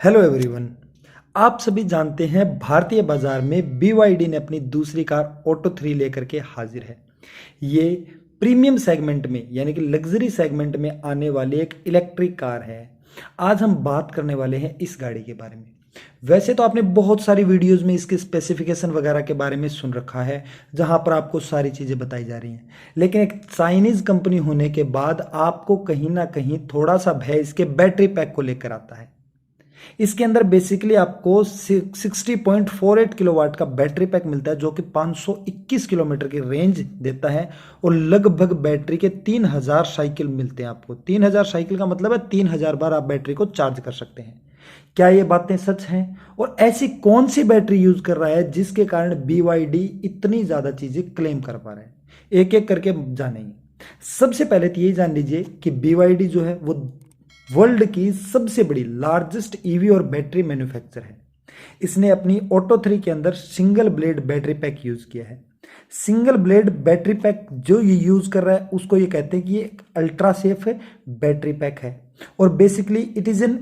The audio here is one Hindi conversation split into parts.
Hello everyone. आप सभी जानते हैं भारतीय बाजार में BYD ने अपनी दूसरी कार ऑटो 3 लेकर के हाजिर है। ये प्रीमियम सेगमेंट में यानी कि लग्जरी सेगमेंट में आने वाली एक इलेक्ट्रिक कार है। आज हम बात करने वाले हैं इस गाड़ी के बारे में। वैसे तो आपने बहुत सारी वीडियोस में इसके स्पेसिफिकेशन वगैरह के बारे में सुन रखा है, जहां पर आपको सारी चीज़ें बताई जा रही हैं, लेकिन एक चाइनीज़ कंपनी होने के बाद आपको कहीं ना कहीं थोड़ा सा भय इसके बैटरी पैक को लेकर आता है। इसके अंदर बेसिकली आपको 60.48 किलोवाट का बैटरी पैक मिलता है, जो कि 521 किलोमीटर की रेंज देता है और लगभग बैटरी के 3000 साइकिल मिलते हैं आपको। 3000 साइकिल का मतलब है 3000 बार आप बैटरी को चार्ज कर सकते हैं। क्या ये बातें सच हैं? और ऐसी कौन सी बैटरी यूज कर रहा है जिसके कारण BYD इतनी ज्यादा चीजें क्लेम कर पा रहा है? एक एक करके जानेंगे। सबसे पहले तो ये जान लीजिए कि BYD जो है वो वर्ल्ड की सबसे बड़ी लार्जेस्ट ईवी और बैटरी मैन्युफैक्चर है। इसने अपनी ऑटो 3 के अंदर single blade battery pack use किया है। सिंगल ब्लेड बैटरी पैक जो ये यूज कर रहा है उसको ये कहते हैं कि ये अल्ट्रा सेफ है बैटरी पैक है, और basically it is an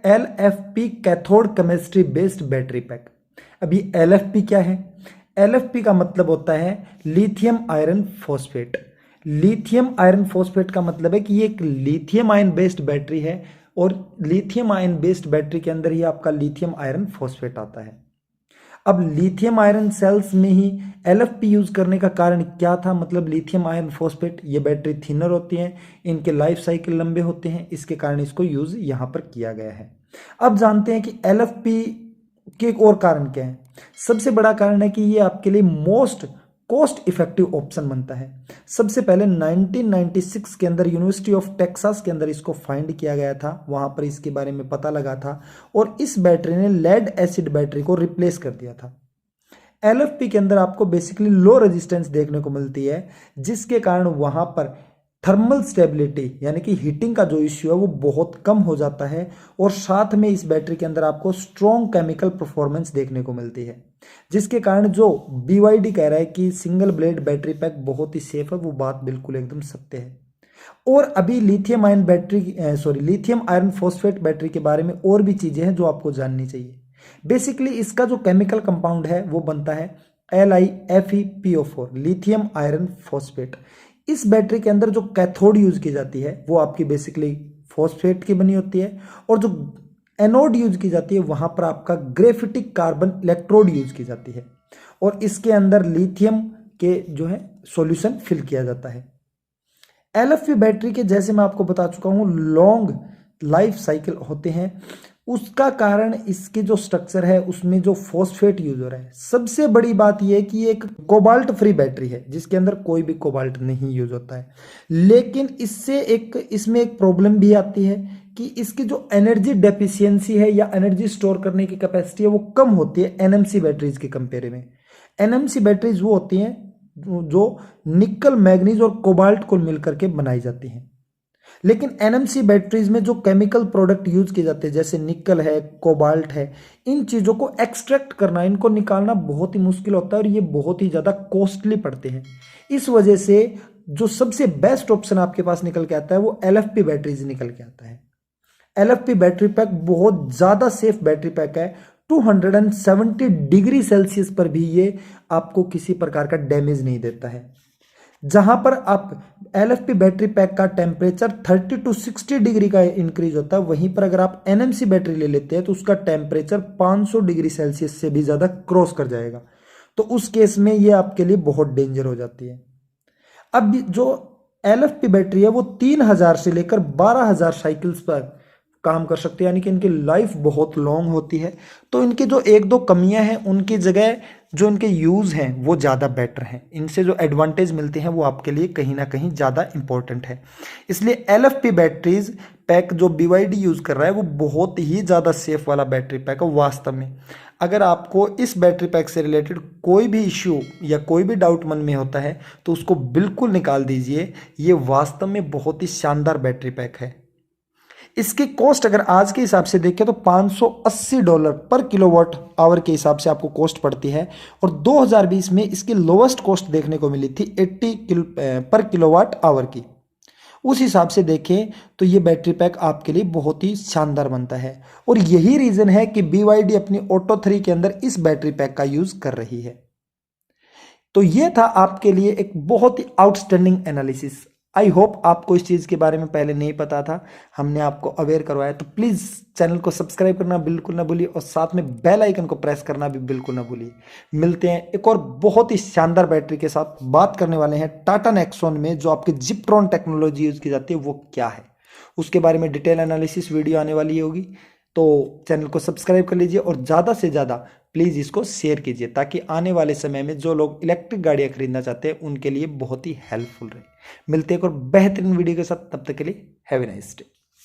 LFP cathode chemistry based battery pack. अभी LFP क्या है? LFP का मतलब होता है lithium iron phosphate. Lithium iron phosphate का मतलब है कि ये एक लिथियम आयन बेस्ड बैटरी है, और लिथियम आयन बेस्ड बैटरी के अंदर ही आपका लिथियम आयरन फॉस्फेट आता है। अब लिथियम आयरन सेल्स में ही LFP यूज करने का कारण क्या था? मतलब लिथियम आयरन फॉस्फेट, ये बैटरी थिनर होती हैं, इनके लाइफ साइकिल लंबे होते हैं, इसके कारण इसको यूज यहां पर किया गया है। अब जानते हैं कि LFP के एक और कारण क्या है। सबसे बड़ा कारण है कि ये आपके लिए मोस्ट कॉस्ट इफेक्टिव ऑप्शन बनता है। सबसे पहले 1996 के अंदर यूनिवर्सिटी ऑफ टेक्सास के अंदर इसको फाइंड किया गया था, वहां पर इसके बारे में पता लगा था, और इस बैटरी ने लेड एसिड बैटरी को रिप्लेस कर दिया था। LFP के अंदर आपको बेसिकली लो रेजिस्टेंस देखने को मिलती है, जिसके कारण वहां पर थर्मल स्टेबिलिटी यानी कि हीटिंग का जो इश्यू है वो बहुत कम हो जाता है, और साथ में इस बैटरी के अंदर आपको स्ट्रॉन्ग केमिकल परफॉर्मेंस देखने को मिलती है, जिसके कारण जो BYD कह रहा है कि सिंगल ब्लेड बैटरी पैक बहुत ही सेफ है, वो बात बिल्कुल एकदम सत्य है। और अभी लिथियम आयरन फॉस्फेट बैटरी के बारे में और भी चीजें हैं जो आपको जाननी चाहिए। बेसिकली इसका जो केमिकल कंपाउंड है वो बनता है LiFePO4, लिथियम आयरन फॉस्फेट। इस बैटरी के अंदर जो कैथोड यूज की जाती है वो आपकी बेसिकली फॉस्फेट की बनी होती है, और जो एनोड यूज की जाती है वहां पर आपका ग्रेफिटिक कार्बन इलेक्ट्रोड यूज की जाती है, और इसके अंदर लिथियम के जो है सॉल्यूशन फिल किया जाता है। LFP बैटरी के जैसे मैं आपको बता चुका हूं लॉन्ग लाइफ साइकिल होते हैं, उसका कारण इसके जो स्ट्रक्चर है उसमें जो फॉस्फेट यूज हो रहा है। सबसे बड़ी बात यह है कि ये एक कोबाल्ट फ्री बैटरी है, जिसके अंदर कोई भी कोबाल्ट नहीं यूज होता है। लेकिन इसमें एक प्रॉब्लम भी आती है कि इसकी जो एनर्जी डेफिशिएंसी है या एनर्जी स्टोर करने की कैपेसिटी है वो कम होती है NMC बैटरीज के कंपेयर में। NMC बैटरीज वो होती हैं जो निकल, मैग्नीज और कोबाल्ट को मिलकर के बनाई जाती हैं, लेकिन NMC बैटरीज में जो केमिकल प्रोडक्ट यूज किए जाते हैं जैसे निकल है, कोबाल्ट है, इन चीजों को एक्सट्रैक्ट करना, इनको निकालना बहुत ही मुश्किल होता है, और ये बहुत ही ज्यादा कॉस्टली पड़ते हैं। इस वजह से जो सबसे बेस्ट ऑप्शन आपके पास निकल के आता है वो LFP बैटरीज निकल के आता है। LFP बैटरी पैक बहुत ज्यादा सेफ बैटरी पैक है। 270 डिग्री सेल्सियस पर भी ये आपको किसी प्रकार का डैमेज नहीं देता है। जहां पर आप LFP बैटरी पैक का टेम्परेचर 30 to 60 डिग्री का इंक्रीज होता है, वहीं पर अगर आप NMC बैटरी ले लेते हैं तो उसका टेम्परेचर 500 डिग्री सेल्सियस से भी ज्यादा क्रॉस कर जाएगा, तो उस केस में ये आपके लिए बहुत डेंजर हो जाती है। अब जो LFP बैटरी है वो 3000 से लेकर 12000 साइकिल्स पर काम कर सकते हैं, यानी कि इनकी लाइफ बहुत लॉन्ग होती है। तो इनकी जो एक दो कमियां हैं उनकी जगह जो इनके यूज हैं वो ज़्यादा बेटर हैं, इनसे जो एडवांटेज मिलते हैं वो आपके लिए कहीं ना कहीं ज़्यादा इंपॉर्टेंट है। इसलिए LFP बैटरीज पैक जो BYD यूज कर रहा है वो बहुत ही ज़्यादा सेफ वाला बैटरी पैक है। वास्तव में अगर आपको इस बैटरी पैक से रिलेटेड कोई भी इश्यू या कोई भी डाउट मन में होता है तो उसको बिल्कुल निकाल दीजिए। ये वास्तव में बहुत ही शानदार बैटरी पैक है। इसकी कॉस्ट अगर आज के हिसाब से देखें तो $580 पर किलोवाट आवर के हिसाब से आपको कॉस्ट पड़ती है, और 2020 में इसकी लोवेस्ट कॉस्ट देखने को मिली थी 80 पर किलोवाट आवर की। उस हिसाब से देखें तो ये बैटरी पैक आपके लिए बहुत ही शानदार बनता है और यही रीज़न है कि BYD अपनी ऑटो 3 के अंदर इस बैटरी पैक का यूज़ कर रही है। तो ये था आपके लिए एक बहुत ही आउटस्टैंडिंग एनालिसिस। आई होप आपको इस चीज़ के बारे में पहले नहीं पता था, हमने आपको अवेयर करवाया। तो प्लीज़ चैनल को सब्सक्राइब करना बिल्कुल ना भूलिए और साथ में बेल आइकन को प्रेस करना भी बिल्कुल ना भूलिए। मिलते हैं एक और बहुत ही शानदार बैटरी के साथ। बात करने वाले हैं टाटा नेक्सॉन में जो आपकी जिप्ट्रॉन टेक्नोलॉजी यूज़ की जाती है वो क्या है, उसके बारे में डिटेल एनालिसिस वीडियो आने वाली होगी। तो चैनल को सब्सक्राइब कर लीजिए और ज़्यादा से ज़्यादा प्लीज़ इसको शेयर कीजिए ताकि आने वाले समय में जो लोग इलेक्ट्रिक गाड़ियाँ खरीदना चाहते हैं उनके लिए बहुत ही हेल्पफुल रहे। मिलते हैं एक और बेहतरीन वीडियो के साथ, तब तक के लिए हैव ए नाइस डे।